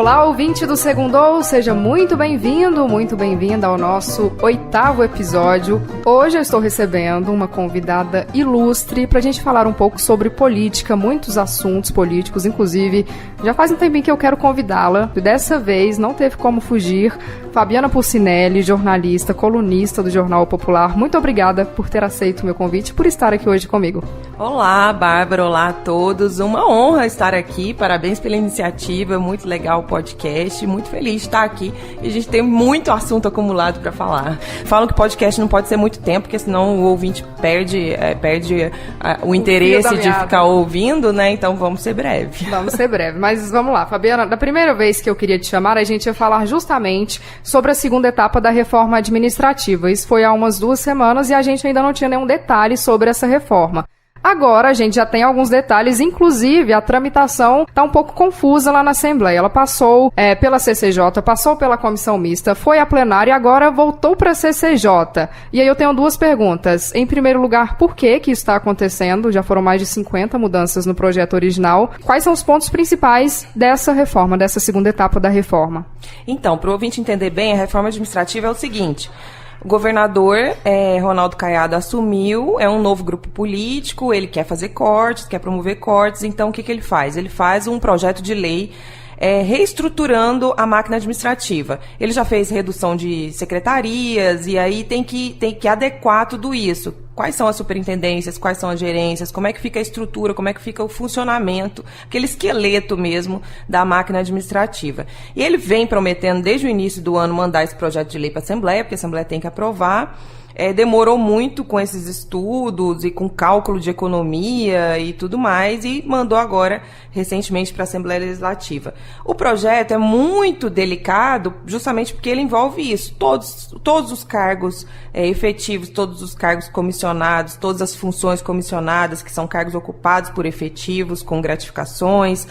Olá, ouvinte do Segundou, seja muito bem-vindo, muito bem-vinda ao nosso 8º episódio. Hoje eu estou recebendo uma convidada ilustre para a gente falar um pouco sobre política, muitos assuntos políticos, inclusive já faz um tempinho que eu quero convidá-la, e dessa vez não teve como fugir. Fabiana Pulcinelli, jornalista, colunista do Jornal Popular, muito obrigada por ter aceito o meu convite e por estar aqui hoje comigo. Olá, Bárbara, olá a todos, uma honra estar aqui, parabéns pela iniciativa, muito legal o podcast, muito feliz de estar aqui e a gente tem muito assunto acumulado para falar. Falam que podcast não pode ser muito tempo, porque senão o ouvinte perde o interesse de ficar ouvindo, né? Então vamos ser breve. Vamos ser breve, mas vamos lá, Fabiana, da primeira vez que eu queria te chamar, a gente ia falar justamente sobre a segunda etapa da reforma administrativa. Isso foi há umas 2 semanas e a gente ainda não tinha nenhum detalhe sobre essa reforma. Agora a gente já tem alguns detalhes, inclusive a tramitação está um pouco confusa lá na Assembleia. Ela passou pela CCJ, passou pela comissão mista, foi à plenária e agora voltou para a CCJ. E aí eu tenho 2 perguntas. Em primeiro lugar, por que isso está acontecendo? Já foram mais de 50 mudanças no projeto original. Quais são os pontos principais dessa reforma, dessa segunda etapa da reforma? Então, para o ouvinte entender bem, a reforma administrativa é o seguinte: o governador Ronaldo Caiado assumiu, é um novo grupo político, ele quer fazer cortes, quer promover cortes, então o que ele faz? Ele faz um projeto de lei reestruturando a máquina administrativa. Ele já fez redução de secretarias e aí tem que adequar tudo isso. Quais são as superintendências, quais são as gerências, como é que fica a estrutura, como é que fica o funcionamento, aquele esqueleto mesmo da máquina administrativa. E ele vem prometendo desde o início do ano mandar esse projeto de lei para a Assembleia, porque a Assembleia tem que aprovar. Demorou muito com esses estudos e com cálculo de economia e tudo mais, e mandou agora, recentemente, para a Assembleia Legislativa. O projeto é muito delicado justamente porque ele envolve isso. Todos os cargos efetivos, todos os cargos comissionados, todas as funções comissionadas, que são cargos ocupados por efetivos, com gratificações,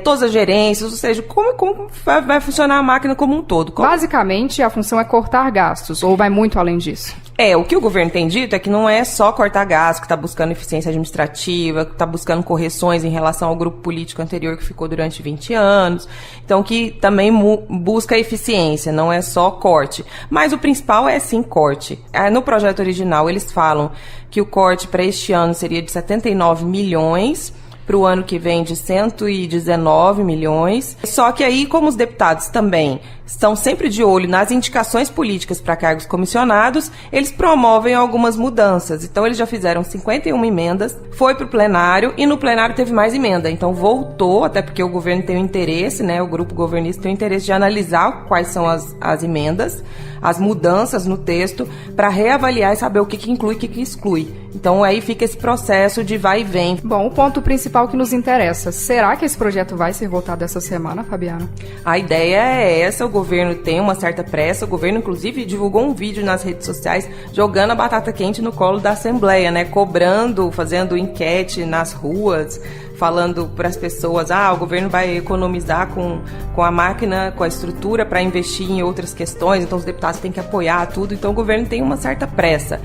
todas as gerências, ou seja, como vai funcionar a máquina como um todo. Basicamente, a função é cortar gastos, ou vai muito além disso? O que o governo tem dito é que não é só cortar gastos, que está buscando eficiência administrativa, que está buscando correções em relação ao grupo político anterior que ficou durante 20 anos. Então, que também busca eficiência, não é só corte. Mas o principal é, sim, corte. No projeto original, eles falam que o corte para este ano seria de 79 milhões, para o ano que vem de 119 milhões. Só que aí, como os deputados também estão sempre de olho nas indicações políticas para cargos comissionados, eles promovem algumas mudanças. Então, eles já fizeram 51 emendas, foi para o plenário, e no plenário teve mais emenda. Então, voltou, até porque o governo tem o interesse, né, o grupo governista tem o interesse de analisar quais são as emendas, as mudanças no texto, para reavaliar e saber o que inclui e o que exclui. Então, aí fica esse processo de vai e vem. Bom, o ponto principal que nos interessa, será que esse projeto vai ser votado essa semana, Fabiana? A ideia é essa, o governo tem uma certa pressa, o governo, inclusive, divulgou um vídeo nas redes sociais jogando a batata quente no colo da Assembleia, né, cobrando, fazendo enquete nas ruas, falando para as pessoas, o governo vai economizar com a máquina, com a estrutura para investir em outras questões, então os deputados têm que apoiar tudo, então o governo tem uma certa pressa.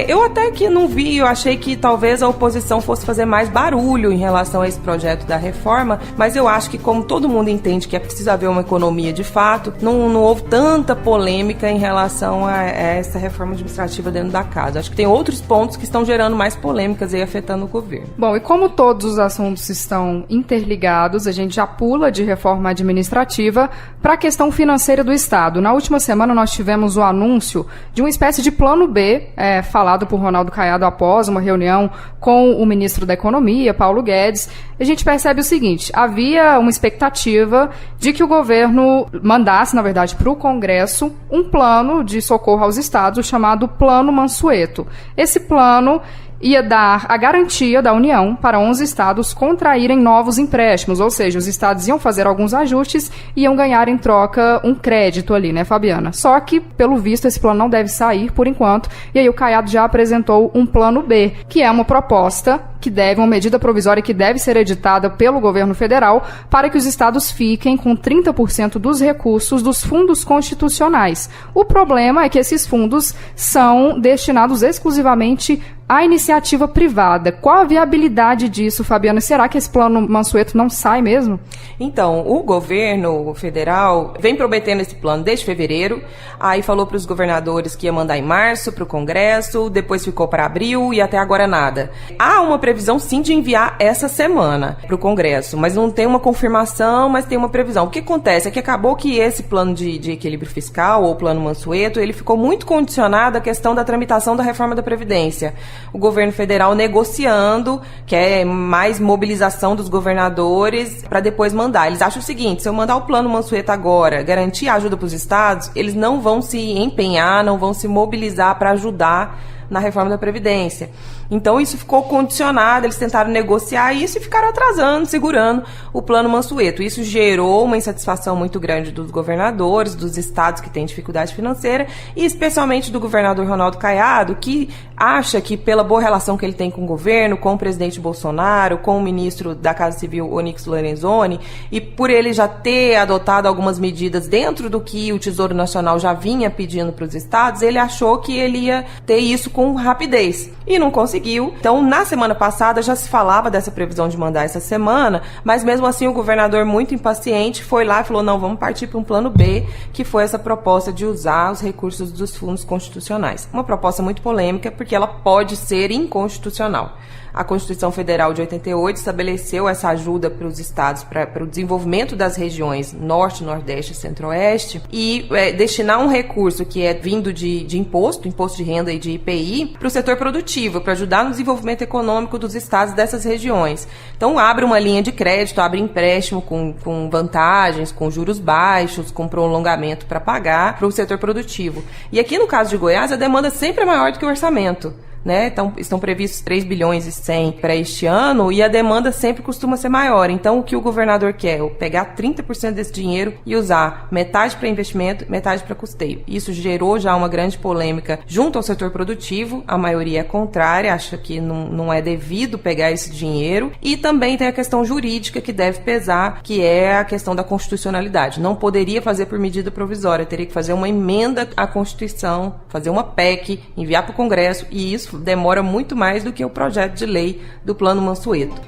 Eu até que não vi, eu achei que talvez a oposição fosse fazer mais barulho em relação a esse projeto da reforma, mas eu acho que como todo mundo entende que é preciso haver uma economia de fato, não houve tanta polêmica em relação a essa reforma administrativa dentro da casa. Acho que tem outros pontos que estão gerando mais polêmicas e afetando o governo. Bom, e como todos os assuntos estão interligados, a gente já pula de reforma administrativa para a questão financeira do Estado. Na última semana nós tivemos o anúncio de uma espécie de plano B, falado por Ronaldo Caiado após uma reunião com o ministro da Economia, Paulo Guedes. A gente percebe o seguinte: havia uma expectativa de que o governo mandasse, na verdade, para o Congresso um plano de socorro aos estados chamado Plano Mansueto. Esse plano ia dar a garantia da União para 11 estados contraírem novos empréstimos, ou seja, os estados iam fazer alguns ajustes e iam ganhar em troca um crédito ali, né, Fabiana? Só que, pelo visto, esse plano não deve sair por enquanto, e aí o Caiado já apresentou um plano B, que é uma proposta uma medida provisória que deve ser editada pelo governo federal para que os estados fiquem com 30% dos recursos dos fundos constitucionais. O problema é que esses fundos são destinados exclusivamente à iniciativa privada. Qual a viabilidade disso, Fabiana? Será que esse plano Mansueto não sai mesmo? Então, o governo federal vem prometendo esse plano desde fevereiro, aí falou para os governadores que ia mandar em março para o Congresso, depois ficou para abril e até agora nada. Há uma previsão sim de enviar essa semana para o Congresso, mas não tem uma confirmação, mas tem uma previsão. O que acontece é que acabou que esse plano de equilíbrio fiscal, ou plano Mansueto, ele ficou muito condicionado à questão da tramitação da reforma da Previdência. O governo federal negociando, que é mais mobilização dos governadores para depois mandar. Eles acham o seguinte, se eu mandar o plano Mansueto agora, garantir a ajuda para os estados, eles não vão se empenhar, não vão se mobilizar para ajudar na reforma da Previdência. Então isso ficou condicionado, eles tentaram negociar isso e ficaram atrasando, segurando o plano Mansueto. Isso gerou uma insatisfação muito grande dos governadores, dos estados que têm dificuldade financeira e especialmente do governador Ronaldo Caiado, que acha que pela boa relação que ele tem com o governo, com o presidente Bolsonaro, com o ministro da Casa Civil, Onyx Lorenzoni, e por ele já ter adotado algumas medidas dentro do que o Tesouro Nacional já vinha pedindo para os estados, ele achou que ele ia ter isso com rapidez. E não conseguiu. Então, na semana passada já se falava dessa previsão de mandar essa semana, mas mesmo assim o governador, muito impaciente, foi lá e falou, não, vamos partir para um plano B, que foi essa proposta de usar os recursos dos fundos constitucionais. Uma proposta muito polêmica, porque ela pode ser inconstitucional. A Constituição Federal de 88 estabeleceu essa ajuda para os estados, para o desenvolvimento das regiões Norte, Nordeste e Centro-Oeste e destinar um recurso que é vindo de imposto de renda e de IPI para o setor produtivo, para ajudar no desenvolvimento econômico dos estados dessas regiões. Então abre uma linha de crédito, abre empréstimo com vantagens, com juros baixos, com prolongamento para pagar para o setor produtivo. E aqui no caso de Goiás a demanda sempre é maior do que o orçamento. Né? Então, estão previstos 3 bilhões e 100 para este ano e a demanda sempre costuma ser maior. Então, o que o governador quer é pegar 30% desse dinheiro e usar metade para investimento, metade para custeio. Isso gerou já uma grande polêmica junto ao setor produtivo. A maioria é contrária, acha que não é devido pegar esse dinheiro. E também tem a questão jurídica que deve pesar, que é a questão da constitucionalidade. Não poderia fazer por medida provisória, teria que fazer uma emenda à Constituição, fazer uma PEC, enviar para o Congresso e isso demora muito mais do que o projeto de lei do Plano Mansueto.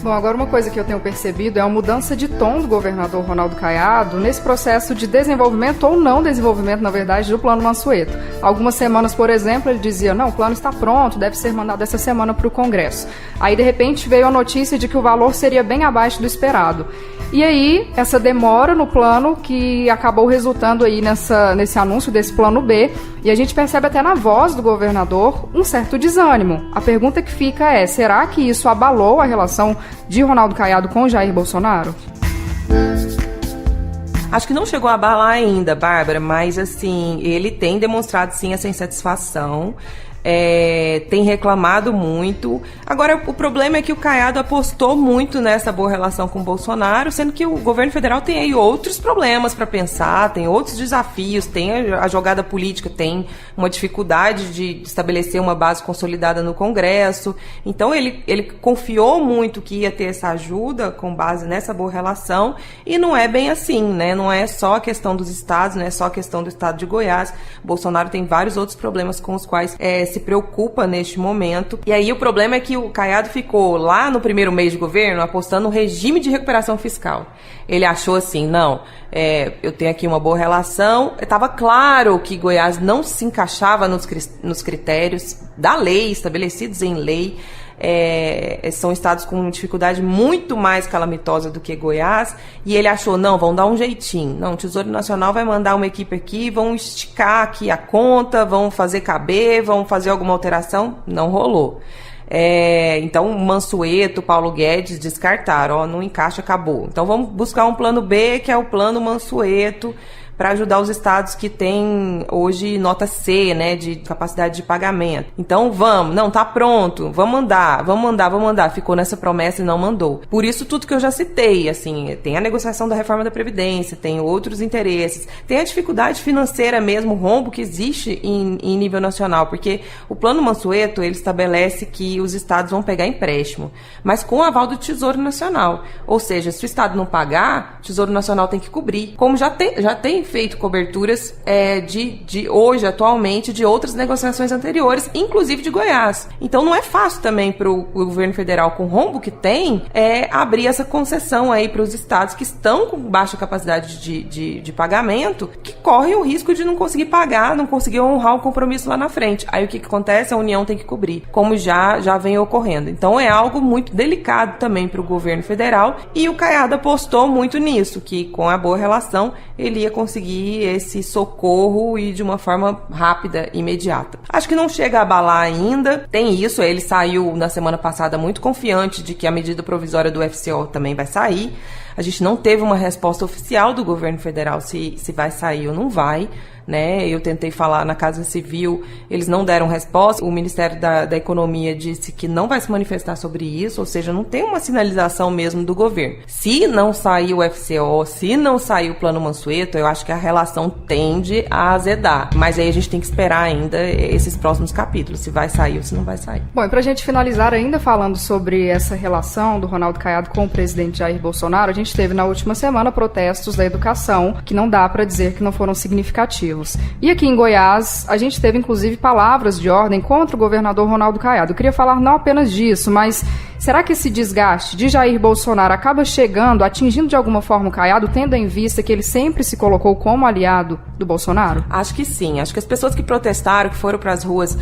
Bom, agora uma coisa que eu tenho percebido é a mudança de tom do governador Ronaldo Caiado nesse processo de desenvolvimento ou não desenvolvimento, na verdade, do Plano Mansueto. Algumas semanas, por exemplo, ele dizia, não, o plano está pronto, deve ser mandado essa semana para o Congresso. Aí, de repente, veio a notícia de que o valor seria bem abaixo do esperado. E aí, essa demora no plano que acabou resultando aí nesse anúncio desse plano B, e a gente percebe até na voz do governador um certo desânimo. A pergunta que fica é, será que isso abalou a relação de Ronaldo Caiado com Jair Bolsonaro? Acho que não chegou a abalar ainda, Bárbara, mas assim, ele tem demonstrado sim essa insatisfação. Tem reclamado muito. Agora, o problema é que o Caiado apostou muito nessa boa relação com o Bolsonaro, sendo que o governo federal tem aí outros problemas para pensar, tem outros desafios, tem a jogada política, tem uma dificuldade de estabelecer uma base consolidada no Congresso. Então, ele confiou muito que ia ter essa ajuda com base nessa boa relação, e não é bem assim, né? Não é só a questão dos estados, não é só a questão do estado de Goiás. O Bolsonaro tem vários outros problemas com os quais se preocupa neste momento. E aí o problema é que o Caiado ficou lá no primeiro mês de governo apostando no regime de recuperação fiscal. Ele achou assim, não, eu tenho aqui uma boa relação. Estava claro que Goiás não se encaixava nos critérios da lei, estabelecidos em lei. São estados com dificuldade muito mais calamitosa do que Goiás, e ele achou, não, vão dar um jeitinho, não, o Tesouro Nacional vai mandar uma equipe aqui, vão esticar aqui a conta, vão fazer caber, vão fazer alguma alteração, não rolou. Então Mansueto, Paulo Guedes descartaram, não encaixa, acabou. Então vamos buscar um plano B, que é o plano Mansueto, para ajudar os estados que têm hoje nota C, né, de capacidade de pagamento. Então, não, tá pronto, vamos andar. Ficou nessa promessa e não mandou. Por isso, tudo que eu já citei, assim, tem a negociação da reforma da Previdência, tem outros interesses, tem a dificuldade financeira mesmo, o rombo que existe em nível nacional, porque o Plano Mansueto, ele estabelece que os estados vão pegar empréstimo, mas com o aval do Tesouro Nacional. Ou seja, se o estado não pagar, o Tesouro Nacional tem que cobrir. Como já tem feito coberturas de hoje, atualmente, de outras negociações anteriores, inclusive de Goiás. Então não é fácil também para o governo federal, com o rombo que tem, abrir essa concessão aí para os estados que estão com baixa capacidade de pagamento, que correm o risco de não conseguir pagar, não conseguir honrar o compromisso lá na frente. Aí o que acontece? A União tem que cobrir, como já vem ocorrendo. Então é algo muito delicado também para o governo federal, e o Caiado apostou muito nisso, que com a boa relação ele ia conseguir esse socorro e de uma forma rápida, imediata. Acho que não chega a abalar ainda, tem isso, ele saiu na semana passada muito confiante de que a medida provisória do FCO também vai sair. A gente não teve uma resposta oficial do governo federal se vai sair ou não vai, né? Eu tentei falar na Casa Civil, eles não deram resposta. O Ministério da Economia disse que não vai se manifestar sobre isso, ou seja, não tem uma sinalização mesmo do governo. Se não sair o FCO, se não sair o Plano Mansueto, eu acho que a relação tende a azedar. Mas aí a gente tem que esperar ainda esses próximos capítulos, se vai sair ou se não vai sair. Bom, e pra gente finalizar ainda falando sobre essa relação do Ronaldo Caiado com o presidente Jair Bolsonaro, a gente teve na última semana protestos da educação, que não dá para dizer que não foram significativos. E aqui em Goiás, a gente teve inclusive palavras de ordem contra o governador Ronaldo Caiado. Eu queria falar não apenas disso, mas será que esse desgaste de Jair Bolsonaro acaba chegando, atingindo de alguma forma o Caiado, tendo em vista que ele sempre se colocou como aliado do Bolsonaro? Acho que sim. Acho que as pessoas que protestaram, que foram para as ruas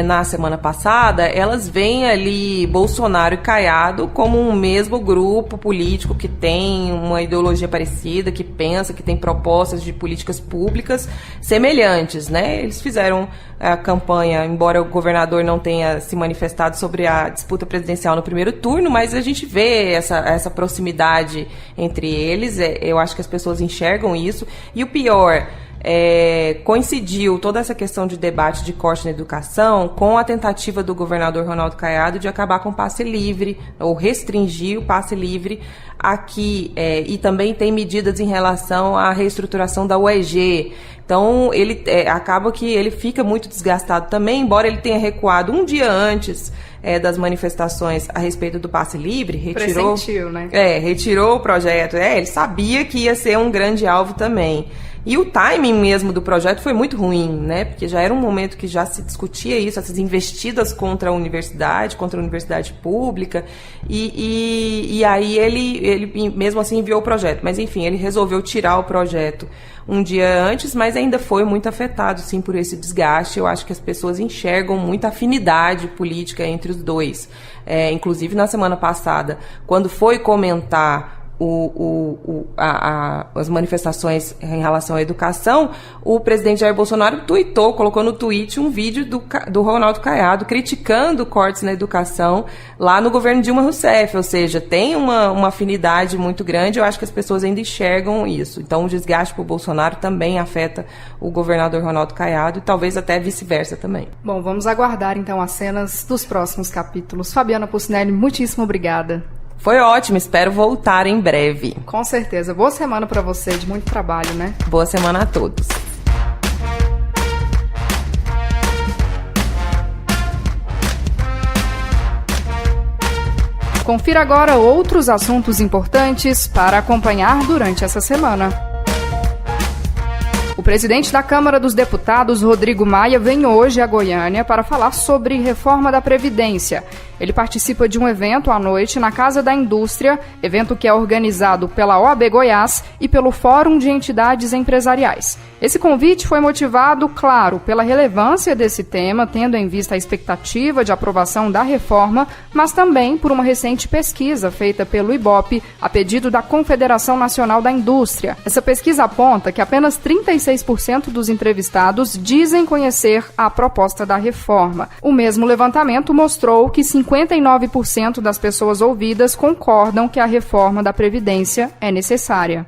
na semana passada, elas veem ali Bolsonaro e Caiado como um mesmo grupo político que tem uma ideologia parecida, que pensa, que tem propostas de políticas públicas semelhantes, né? Eles fizeram a campanha, embora o governador não tenha se manifestado sobre a disputa presidencial no primeiro turno, mas a gente vê essa proximidade entre eles. Eu acho que as pessoas enxergam isso. E o pior, coincidiu toda essa questão de debate de corte na educação com a tentativa do governador Ronaldo Caiado de acabar com o passe livre, ou restringir o passe livre aqui, e também tem medidas em relação à reestruturação da UEG. Então, ele acaba que ele fica muito desgastado também, embora ele tenha recuado um dia antes das manifestações a respeito do passe livre, pressentiu, né? Retirou o projeto. Ele sabia que ia ser um grande alvo também. E o timing mesmo do projeto foi muito ruim, né? Porque já era um momento que já se discutia isso, essas investidas contra a universidade pública, e aí ele mesmo assim enviou o projeto. Mas enfim, ele resolveu tirar o projeto um dia antes, mas ainda foi muito afetado, sim, por esse desgaste. Eu acho que as pessoas enxergam muita afinidade política entre os dois. Inclusive, na semana passada, quando foi comentar as manifestações em relação à educação, o presidente Jair Bolsonaro colocou no tweet um vídeo do Ronaldo Caiado criticando cortes na educação lá no governo Dilma Rousseff, ou seja, tem uma afinidade muito grande. Eu acho que as pessoas ainda enxergam isso. Então o desgaste para o Bolsonaro também afeta o governador Ronaldo Caiado e talvez até vice-versa também. Bom, vamos aguardar então as cenas dos próximos capítulos. Fabiana Pucinelli, muitíssimo obrigada. Foi ótimo, espero voltar em breve. Com certeza. Boa semana para você, de muito trabalho, né? Boa semana a todos. Confira agora outros assuntos importantes para acompanhar durante essa semana. O presidente da Câmara dos Deputados, Rodrigo Maia, vem hoje a Goiânia para falar sobre reforma da Previdência. Ele participa de um evento à noite na Casa da Indústria, evento que é organizado pela OAB Goiás e pelo Fórum de Entidades Empresariais. Esse convite foi motivado, claro, pela relevância desse tema, tendo em vista a expectativa de aprovação da reforma, mas também por uma recente pesquisa feita pelo IBOP, a pedido da Confederação Nacional da Indústria. Essa pesquisa aponta que apenas 36% dos entrevistados dizem conhecer a proposta da reforma. O mesmo levantamento mostrou que 59% das pessoas ouvidas concordam que a reforma da Previdência é necessária.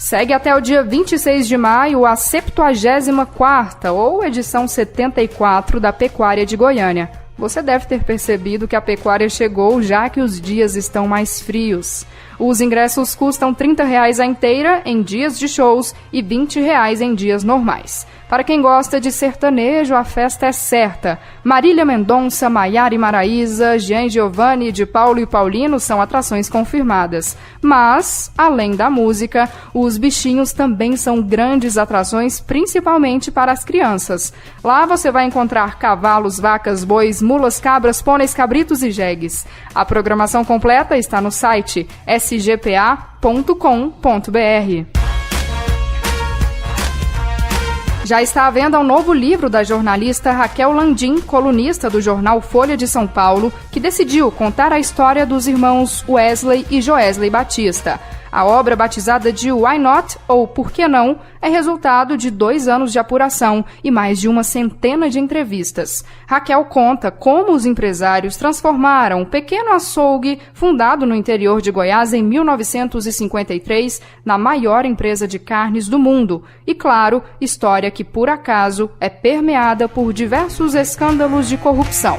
Segue até o dia 26 de maio a 74ª, ou edição 74 da Pecuária de Goiânia. Você deve ter percebido que a pecuária chegou já que os dias estão mais frios. Os ingressos custam R$ 30 a inteira em dias de shows e R$ 20 em dias normais. Para quem gosta de sertanejo, a festa é certa. Marília Mendonça, Maiara e Maraísa, Jean Giovanni, de Paulo e Paulino são atrações confirmadas. Mas, além da música, os bichinhos também são grandes atrações, principalmente para as crianças. Lá você vai encontrar cavalos, vacas, bois, mulas, cabras, pôneis, cabritos e jegues. A programação completa está no site sgpa.com.br. Já está à venda um novo livro da jornalista Raquel Landim, colunista do jornal Folha de São Paulo, que decidiu contar a história dos irmãos Wesley e Joesley Batista. A obra, batizada de Why Not, ou Por que Não, é resultado de 2 anos de apuração e mais de uma centena de entrevistas. Raquel conta como os empresários transformaram um pequeno açougue fundado no interior de Goiás em 1953 na maior empresa de carnes do mundo. E, claro, história que, por acaso, é permeada por diversos escândalos de corrupção.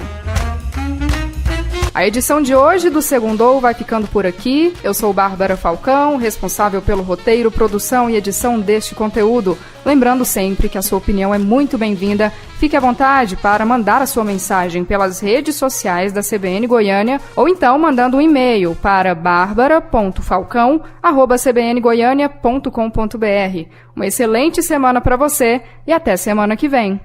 A edição de hoje do Segundou vai ficando por aqui. Eu sou Bárbara Falcão, responsável pelo roteiro, produção e edição deste conteúdo. Lembrando sempre que a sua opinião é muito bem-vinda. Fique à vontade para mandar a sua mensagem pelas redes sociais da CBN Goiânia ou então mandando um e-mail para barbara.falcão@cbngoiania.com.br. Uma excelente semana para você e até semana que vem.